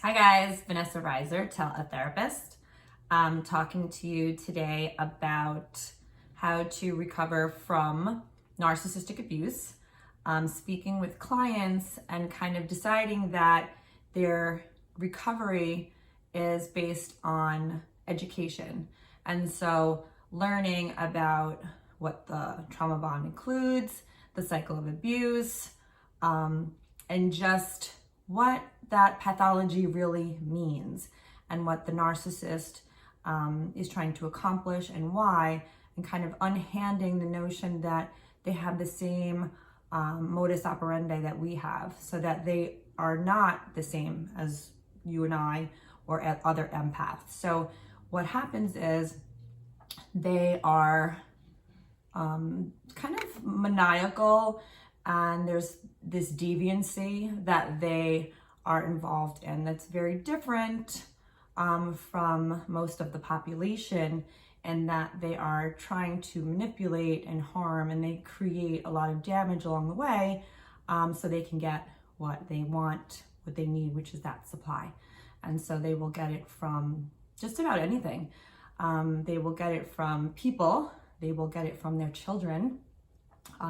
Hi guys, Vanessa Reiser, a therapist. I'm talking to you today about how to recover from narcissistic abuse. Speaking with clients and kind of deciding that their recovery is based on education. And so learning about what the trauma bond includes, the cycle of abuse, and just what that pathology really means and what the narcissist is trying to accomplish and why, and kind of unhanding the notion that they have the same modus operandi that we have, so that they are not the same as you and I or other empaths. So what happens is they are kind of maniacal, and there's this deviancy that they are involved in that's very different from most of the population, and that they are trying to manipulate and harm, and they create a lot of damage along the way, so they can get what they want, what they need, which is that supply. And so they will get it from just about anything. They will get it from people. They will get it from their children.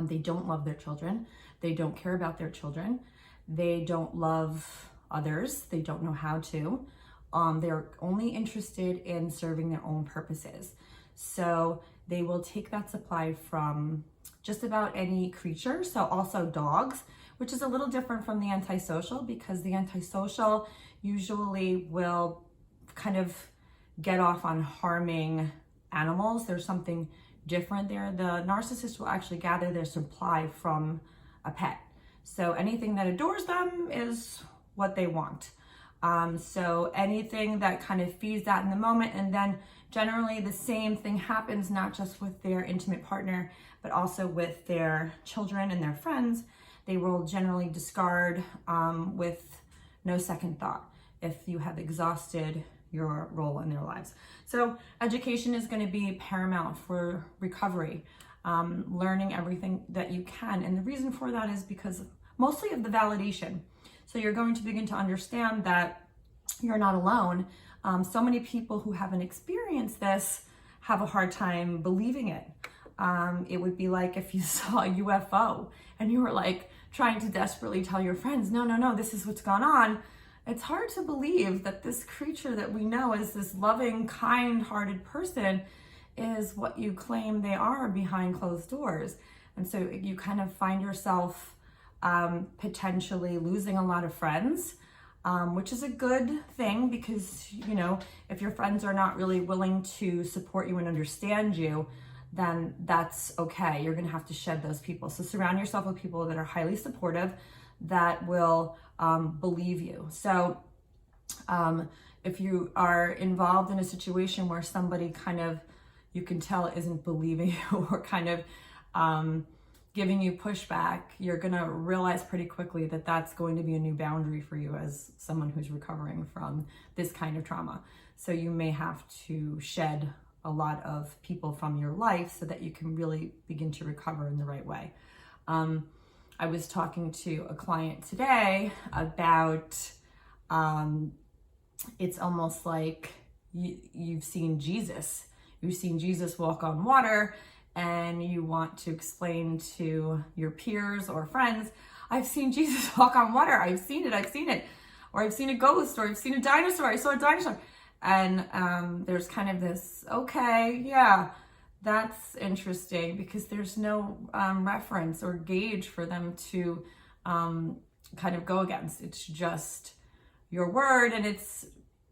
They don't love their children. They don't care about their children. They don't love others. They don't know how to. They're only interested in serving their own purposes. So they will take that supply from just about any creature. So also dogs, which is a little different from the antisocial, because the antisocial usually will kind of get off on harming animals. There's something different there. The narcissist will actually gather their supply from a pet. So anything that adores them is what they want. So anything that kind of feeds that in the moment, and then generally the same thing happens not just with their intimate partner, but also with their children and their friends. They will generally discard with no second thought if you have exhausted your role in their lives. So education is going to be paramount for recovery, learning everything that you can. And the reason for that is because mostly of the validation. So you're going to begin to understand that you're not alone. So many people who haven't experienced this have a hard time believing it. It would be like if you saw a UFO and you were like trying to desperately tell your friends, no, this is what's gone on. It's hard to believe that this creature that we know as this loving, kind-hearted person is what you claim they are behind closed doors. And so you kind of find yourself potentially losing a lot of friends, which is a good thing, because, you know, if your friends are not really willing to support you and understand you, then that's okay. You're going to have to shed those people. So surround yourself with people that are highly supportive, that will believe you. So if you are involved in a situation where somebody kind of, you can tell isn't believing you or kind of giving you pushback, you're going to realize pretty quickly that that's going to be a new boundary for you as someone who's recovering from this kind of trauma. So you may have to shed a lot of people from your life so that you can really begin to recover in the right way. I was talking to a client today about, it's almost like you've seen Jesus. You've seen Jesus walk on water, and you want to explain to your peers or friends, I've seen Jesus walk on water. I've seen it. Or I've seen a ghost, or I've seen a dinosaur. I saw a dinosaur. And there's kind of this, okay, yeah, that's interesting, because there's no reference or gauge for them to kind of go against. It's just your word, and it's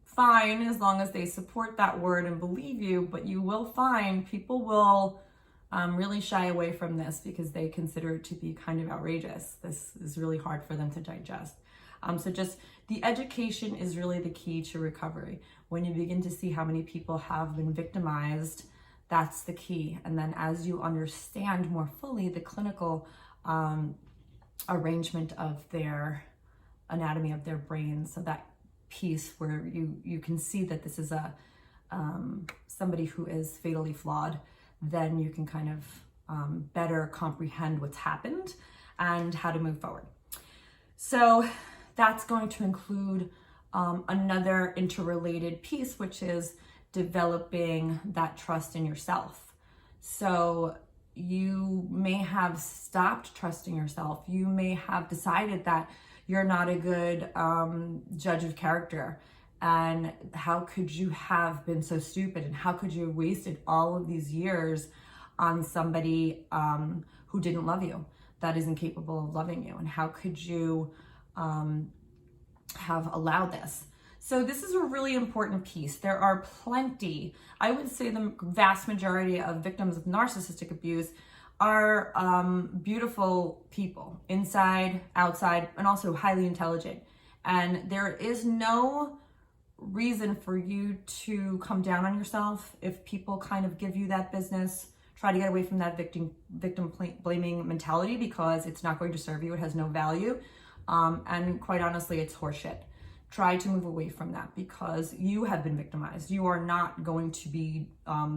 fine as long as they support that word and believe you. But you will find people will really shy away from this because they consider it to be kind of outrageous. This is really hard for them to digest. So just the education is really the key to recovery. When you begin to see how many people have been victimized, that's the key. And then as you understand more fully the clinical arrangement of their anatomy of their brain, so that piece where you can see that this is a somebody who is fatally flawed, then you can kind of better comprehend what's happened and how to move forward. So that's going to include another interrelated piece, which is developing that trust in yourself. So you may have stopped trusting yourself. You may have decided that you're not a good judge of character. And how could you have been so stupid? And how could you have wasted all of these years on somebody who didn't love you, that isn't capable of loving you? And how could you have allowed this? So this is a really important piece. There are plenty, I would say the vast majority of victims of narcissistic abuse are beautiful people, inside, outside, and also highly intelligent. And there is no reason for you to come down on yourself if people kind of give you that business. Try to get away from that victim blaming mentality, because it's not going to serve you. It has no value. And quite honestly, it's horseshit. Try to move away from that, because you have been victimized. You are not going to be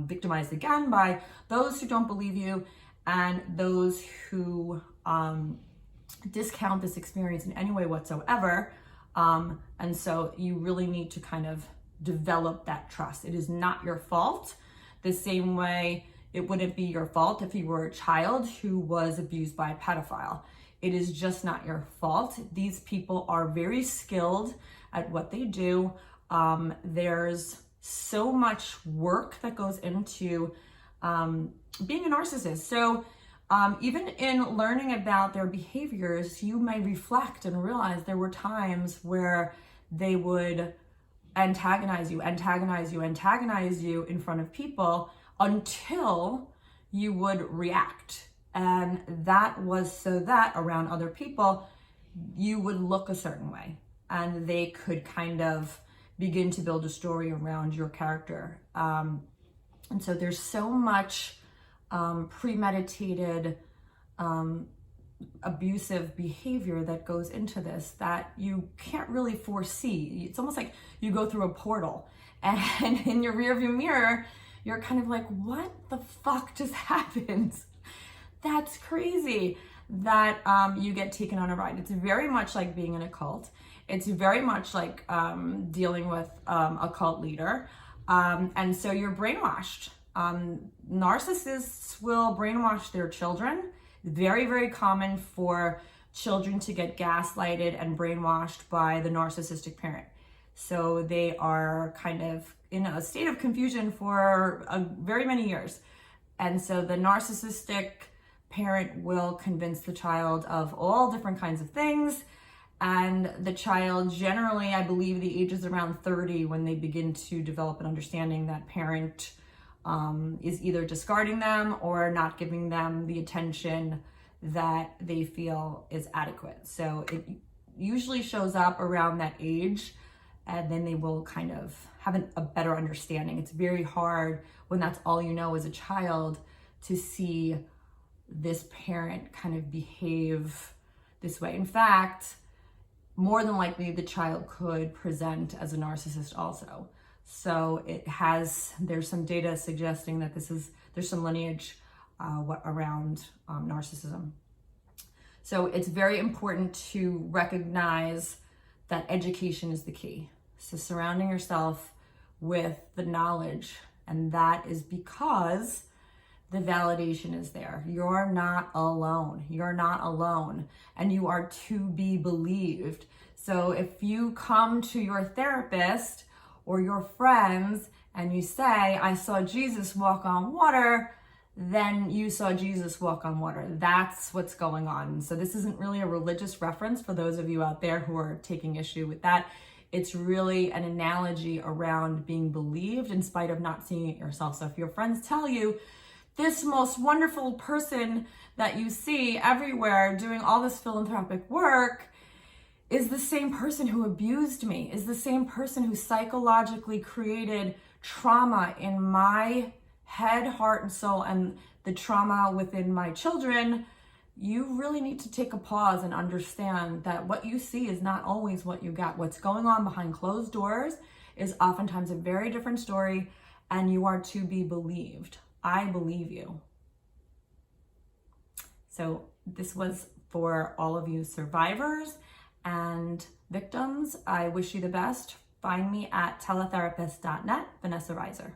victimized again by those who don't believe you and those who discount this experience in any way whatsoever. And so you really need to kind of develop that trust. It is not your fault. The same way it wouldn't be your fault if you were a child who was abused by a pedophile. It is just not your fault. These people are very skilled at what they do. There's so much work that goes into being a narcissist. So even in learning about their behaviors, you may reflect and realize there were times where they would antagonize you in front of people until you would react. And that was so that around other people, you would look a certain way and they could kind of begin to build a story around your character. And so there's so much premeditated abusive behavior that goes into this that you can't really foresee. It's almost like you go through a portal and in your rearview mirror, you're kind of like, what the fuck just happened? That's crazy that you get taken on a ride. It's very much like being in a cult. It's very much like dealing with a cult leader. And so you're brainwashed. Narcissists will brainwash their children. Very, very common for children to get gaslighted and brainwashed by the narcissistic parent. So they are kind of in a state of confusion for very many years. And so the narcissistic parent will convince the child of all different kinds of things. And the child generally, I believe the age is around 30 when they begin to develop an understanding that parent is either discarding them or not giving them the attention that they feel is adequate. So it usually shows up around that age, and then they will kind of have a better understanding. It's very hard when that's all you know as a child to see this parent kind of behave this way. In fact, more than likely the child could present as a narcissist also. So there's some data suggesting that there's some lineage around narcissism. So it's very important to recognize that education is the key. So surrounding yourself with the knowledge, and that is because the validation is there. You're not alone. You're not alone, and you are to be believed. So if you come to your therapist or your friends and you say, I saw Jesus walk on water, then you saw Jesus walk on water. That's what's going on. So this isn't really a religious reference for those of you out there who are taking issue with that. It's really an analogy around being believed in spite of not seeing it yourself. So if your friends tell you, this most wonderful person that you see everywhere doing all this philanthropic work is the same person who abused me, is the same person who psychologically created trauma in my head, heart, and soul, and the trauma within my children, you really need to take a pause and understand that what you see is not always what you get. What's going on behind closed doors is oftentimes a very different story, and you are to be believed. I believe you. So this was for all of you survivors And victims, I wish you the best. Find me at teletherapist.net, Vanessa Reiser.